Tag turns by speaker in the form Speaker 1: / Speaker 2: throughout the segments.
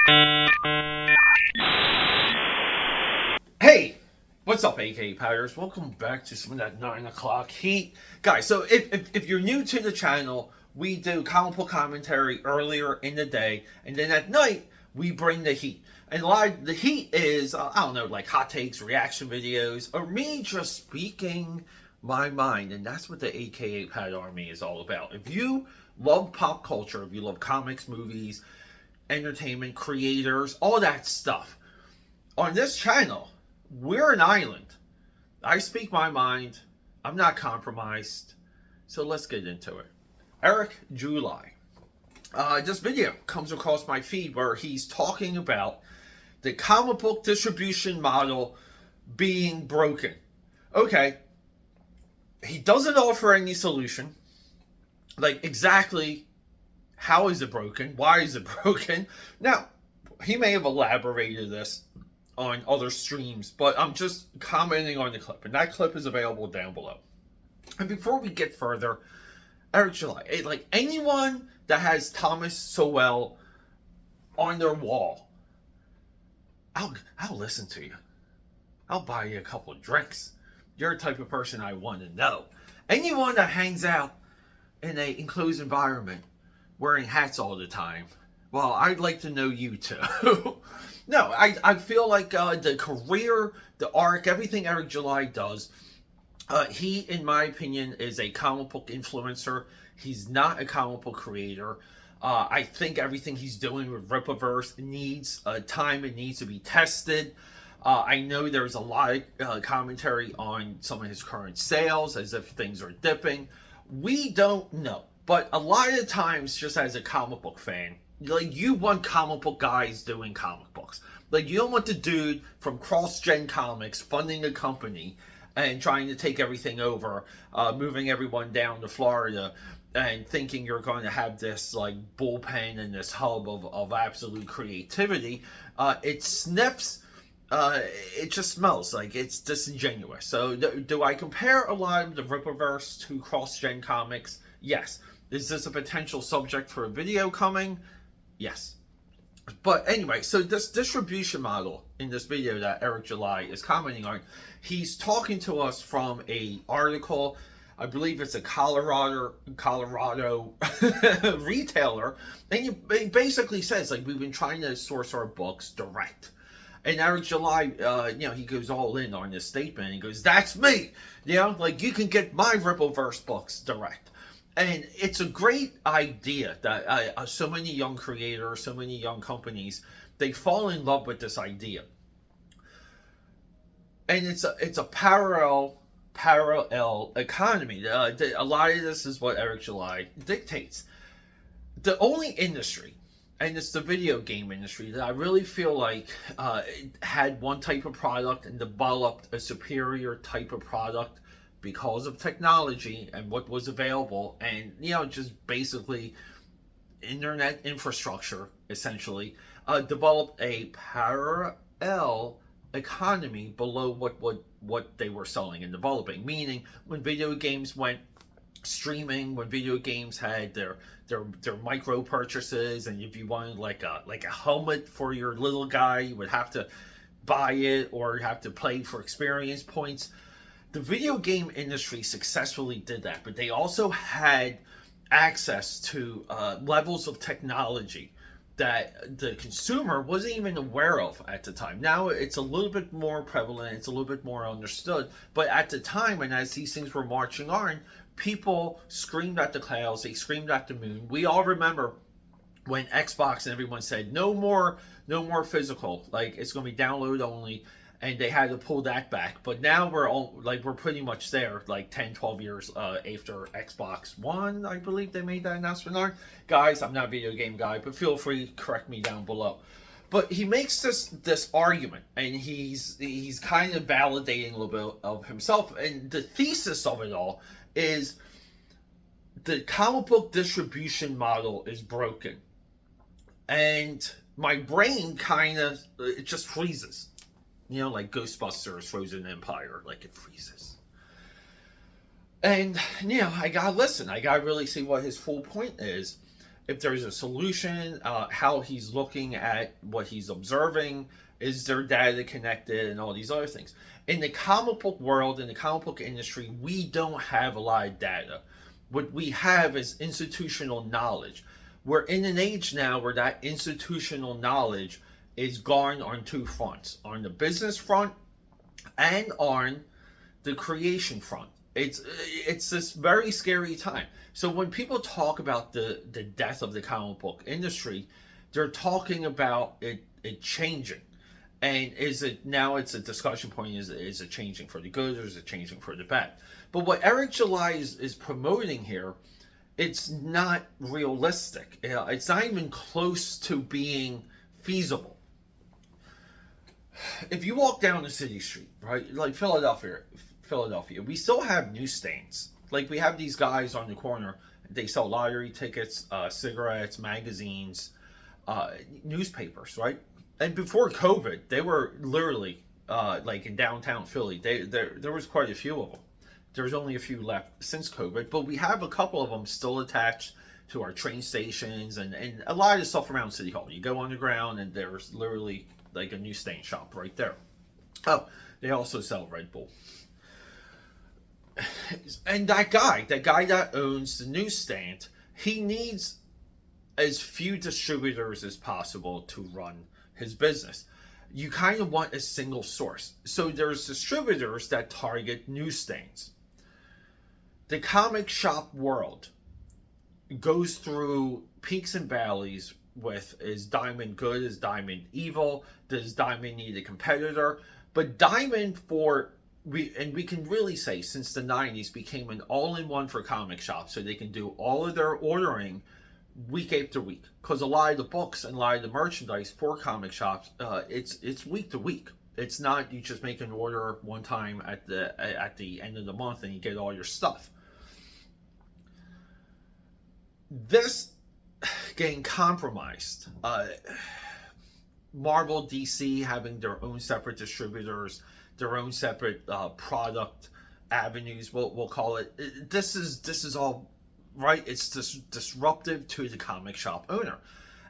Speaker 1: Hey, what's up, AKAPADers? Welcome back to some of that 9 o'clock heat. Guys, so if you're new to the channel, we do comic book commentary earlier in the day, and then at night, we bring the heat. And a lot of the heat is, I don't know, like hot takes, reaction videos, or me just speaking my mind. And that's what the AKAPAD Army is all about. If you love pop culture, if you love comics, movies, entertainment, creators, all that stuff, on this channel, we're an island. I speak my mind. I'm not compromised. So let's get into it. Erik July. This video comes across my feed where he's talking about the comic book distribution model being broken. Okay. He doesn't offer any solution. Like, exactly how is it broken? Why is it broken? Now, he may have elaborated this on other streams, but I'm just commenting on the clip, and that clip is available down below. And before we get further, Erik July, like anyone that has Thomas Sowell on their wall, I'll listen to you. I'll buy you a couple of drinks. You're the type of person I want to know. Anyone that hangs out in an enclosed environment wearing hats all the time, well, I'd like to know you too. No, I feel like the career, the arc, everything Erik July does, he, in my opinion, is a comic book influencer. He's not a comic book creator. I think everything he's doing with Rippaverse needs time. It needs to be tested. I know there's a lot of commentary on some of his current sales as if things are dipping. We don't know. But a lot of times, just as a comic book fan, like, you want comic book guys doing comic books. Like, you don't want the dude from Cross-Gen Comics funding a company and trying to take everything over, moving everyone down to Florida and thinking you're going to have this, like, bullpen and this hub of absolute creativity. It sniffs, it just smells like it's disingenuous. So do I compare a lot of the Rippaverse to Cross-Gen Comics? Yes. Is this a potential subject for a video coming? Yes. But anyway, so this distribution model in this video that Erik July is commenting on, he's talking to us from a article. I believe it's a Colorado retailer, and he basically says, like, we've been trying to source our books direct. And Erik July, he goes all in on this statement. He goes, "That's me. Like, you can get my Rippaverse books direct." And it's a great idea that so many young creators, so many young companies, they fall in love with this idea. And it's a parallel economy. A lot of this is what Erik July dictates. The only industry, and it's the video game industry, that I really feel like had one type of product and developed a superior type of product because of technology and what was available, and just basically internet infrastructure, essentially, developed a parallel economy below what they were selling and developing. Meaning, when video games went streaming, when video games had their micro purchases, and if you wanted like a helmet for your little guy, you would have to buy it or have to play for experience points. The video game industry successfully did that, but they also had access to levels of technology that the consumer wasn't even aware of at the time. Now it's a little bit more prevalent, it's a little bit more understood, but at the time, and as these things were marching on, people screamed at the clouds, they screamed at the moon. We all remember when Xbox and everyone said, no more physical, like, it's going to be download only. And they had to pull that back. But now we're pretty much there, like 10, 12 years after Xbox One, I believe they made that announcement on. Guys, I'm not a video game guy, but feel free to correct me down below. But he makes this argument, and he's kind of validating a little bit of himself. And the thesis of it all is the comic book distribution model is broken. And my brain it just freezes. Like Ghostbusters, Frozen Empire, like it freezes. And, I gotta listen. I gotta really see what his full point is. if there's a solution, how he's looking at what he's observing, is there data connected, and all these other things. In the comic book world, in the comic book industry, we don't have a lot of data. What we have is institutional knowledge. We're in an age now where that institutional knowledge is gone on two fronts: on the business front and on the creation front. It's this very scary time. So when people talk about the death of the comic book industry, they're talking about it changing. And is it now? It's a discussion point. Is it changing for the good, or is it changing for the bad? But what Eric July is promoting here, it's not realistic. It's not even close to being feasible. If you walk down the city street, right, like Philadelphia, we still have newsstands. Like, we have these guys on the corner. They sell lottery tickets, cigarettes, magazines, newspapers, right? And before COVID, they were literally like in downtown Philly. There was quite a few of them. There's only a few left since COVID, but we have a couple of them still attached to our train stations and a lot of the stuff around City Hall. You go underground and there's literally like a newsstand shop right there. Oh, they also sell Red Bull. And that guy that owns the newsstand, he needs as few distributors as possible to run his business. You kind of want a single source. So there's distributors that target newsstands. The comic shop world goes through peaks and valleys with, is Diamond good, is Diamond evil, does Diamond need a competitor? But Diamond, we can really say since the 90s, became an all-in-one for comic shops, so they can do all of their ordering week after week, because a lot of the books and a lot of the merchandise for comic shops, it's week to week. It's not you just make an order one time at the end of the month and you get all your stuff. This getting compromised, Marvel, DC having their own separate distributors, their own separate product avenues, we'll call it. This is all right. It's disruptive to the comic shop owner.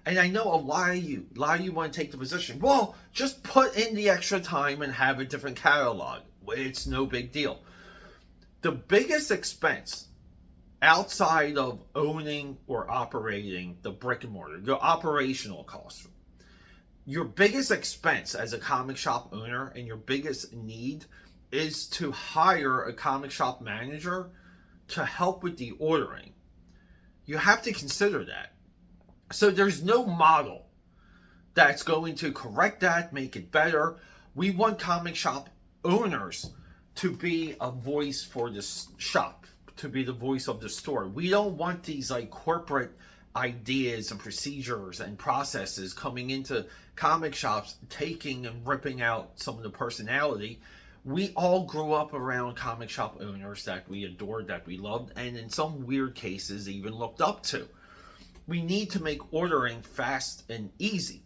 Speaker 1: And I know a lot of you want to take the position, well, just put in the extra time and have a different catalog. It's no big deal. The biggest expense outside of owning or operating the brick and mortar, your operational costs, your biggest expense as a comic shop owner and your biggest need is to hire a comic shop manager to help with the ordering. You have to consider that. So there's no model that's going to correct that, make it better. We want comic shop owners to be a voice for this shop, to be the voice of the store. We don't want these like corporate ideas and procedures and processes coming into comic shops, taking and ripping out some of the personality. We all grew up around comic shop owners that we adored, that we loved, and in some weird cases even looked up to. We need to make ordering fast and easy.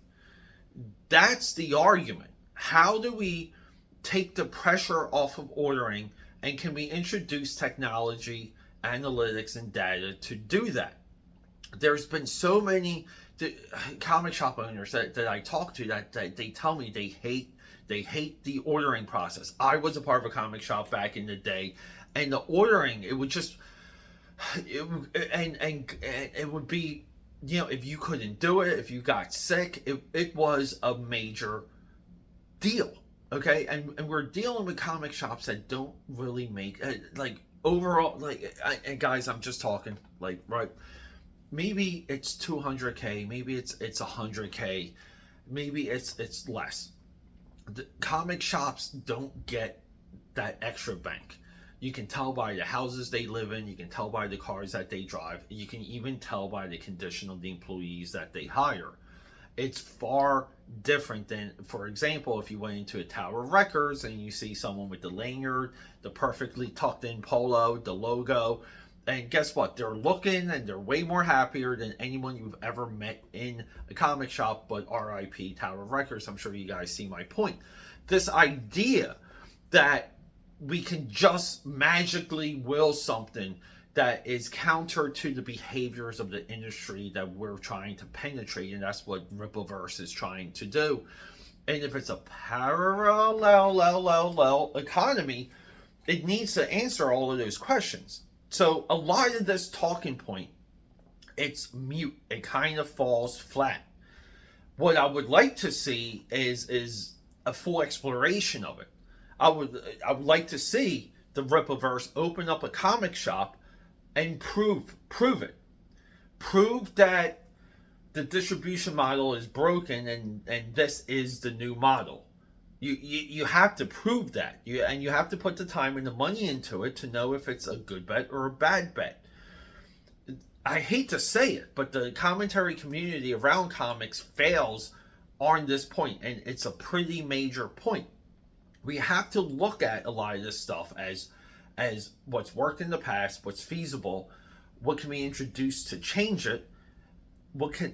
Speaker 1: That's the argument. How do we take the pressure off of ordering, and can we introduce technology, analytics, and data to do that? There's been so many comic shop owners that I talk to that they tell me they hate the ordering process. I was a part of a comic shop back in the day, and the ordering, it would just, it would be, you know, if you couldn't do it, if you got sick, it was a major deal. Okay, and we're dealing with comic shops that don't really make like overall, like, and guys, I'm just talking like, right, maybe it's 200K, maybe it's 100K, maybe it's less. The comic shops don't get that extra bank. You can tell by the houses they live in, you can tell by the cars that they drive, you can even tell by the condition of the employees that they hire. It's far different than, for example, if you went into a Tower Records and you see someone with the lanyard, the perfectly tucked in polo, the logo, and guess what? They're looking and they're way more happier than anyone you've ever met in a comic shop, but RIP Tower Records. I'm sure you guys see my point. This idea that we can just magically will something that is counter to the behaviors of the industry that we're trying to penetrate, and that's what Rippaverse is trying to do. And if it's a parallel economy, it needs to answer all of those questions. So a lot of this talking point, it's mute. It kind of falls flat. What I would like to see is a full exploration of it. I would like to see the Rippaverse open up a comic shop and prove it. Prove that the distribution model is broken and this is the new model. You have to prove that. You have to put the time and the money into it to know if it's a good bet or a bad bet. I hate to say it, but the commentary community around comics fails on this point, and it's a pretty major point. We have to look at a lot of this stuff as what's worked in the past, what's feasible, what can we introduce to change it,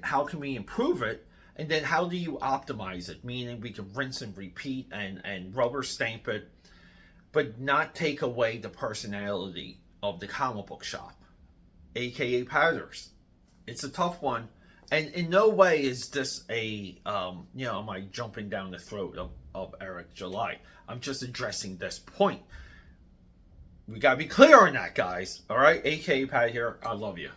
Speaker 1: how can we improve it, and then how do you optimize it? Meaning we can rinse and repeat and rubber stamp it, but not take away the personality of the comic book shop, aka Powders. It's a tough one, and in no way is this am I jumping down the throat of Erik July. I'm just addressing this point. We gotta be clear on that, guys. All right, aka Pat here. I love you.